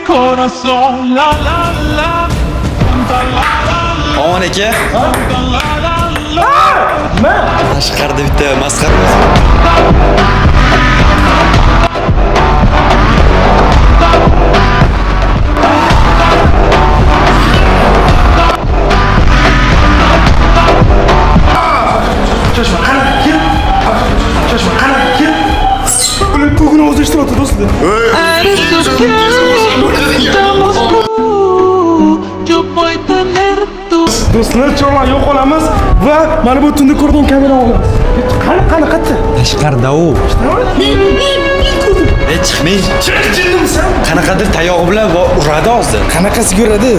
corazón, la la la. Omon aka. Tashqarida bitta masxara. Chashma qanaqa kel? Chashma qanaqa kel? Ular ko'gini o'zlashtiryapti do'stlar. Do'stlar, chorlar yo'qolamiz va mana bu tunda ko'rgan kamera olamiz. Qani qayerda? Tashqarida u. Chiqmay. Chiqdingmisan? Qanaqadir tayog'i bilan uradi hozir. Qanaqasi ko'radi?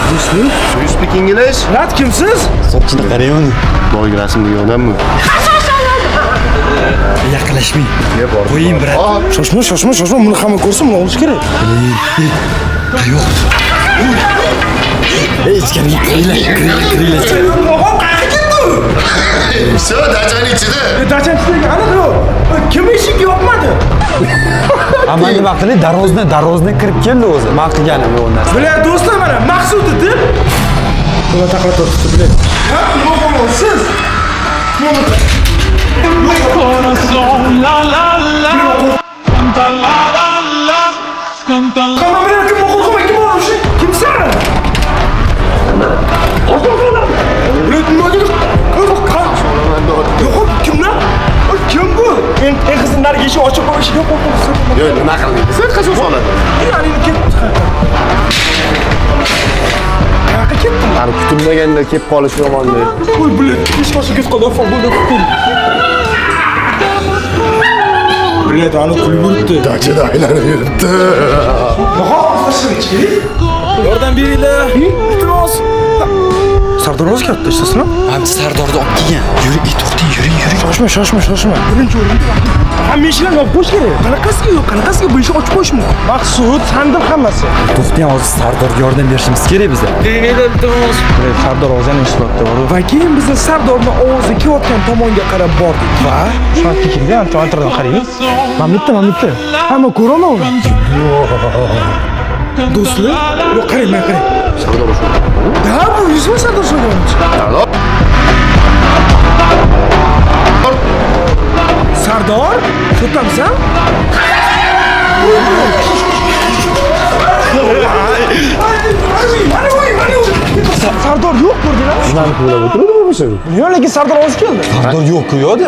Do'stlar, You speak English? Rat kimsiz? Sochini qarayman. Boyga rasmga odammi? Yaqinlashmang. Qo'ying brat. Shoshma, buni hamma ko'rsin, buni olish kerak. Tayoq. Ichkariga kiringlar. Все, dachani ichida. Dachan ichidagi aniq yo'q. Kim eshikni yopmadi? Amma nima qilay? Darvozdan kirib keldi o'zi. Men qilganim yo'q narsa. Bilar do'stlar, mana maqsudi deb. Buni taqlab turibdi, bilar. Ha, nima siz? Corazón, la la la. Canta la la la. Canta la. Kamera kim o'qiydi? Kim o'qiydi? Kimsan? Bilet nima dedi? Yo'q, kimlar? Kim bu? Men qizlarga eshik ochib qo'yish yo'q. Yo, nima qilding? Sen qachon soladi? Ya'ni ketdi. Qayoqqa ketding? Qani kutilmaganda kelib qolish yomonda. Qo'y bilet, eshik ochib ketib qoldi, bo'ldi. Bilet ani kulib yuribdi. Dachada aylanib yuribdi. Yordam beringlar. Iltimos. Sardor o'zi katta ishtasizmi? Hamma Sardorni olib kelgan. Yuring, to'xting, yuring. Shoshma. Birinchi o'rinda. Hamma eshiklarni yopib qo'yish kerak. Qanaqasiga bu eshikni ochib qo'yish mumkin? Maqsud, sandir hammasi. To'xting, hozir Sardorga yordam berishimiz kerak bizlar. Iltimos. Sardor o'zini eshitmoqda bor. Va keyin biz Sardorni ovozi kelayotgan tomonga qarab bordik. Va shohga kelgan, antardan qaraymiz. Mana bitta. Hamma ko'raman. Do'stlar, yo'q qarang. Sardor shu. Da, bu yuzma Sardor so'rayapti. Sardor, so'tamsan? Sardor yo'q ko'rdinglar? Nimani ko'rib o'tiradi bu o'sha? Yo'q, lekin Sardor o'zi keldi. Sardor yo'q-ku yo'q-da.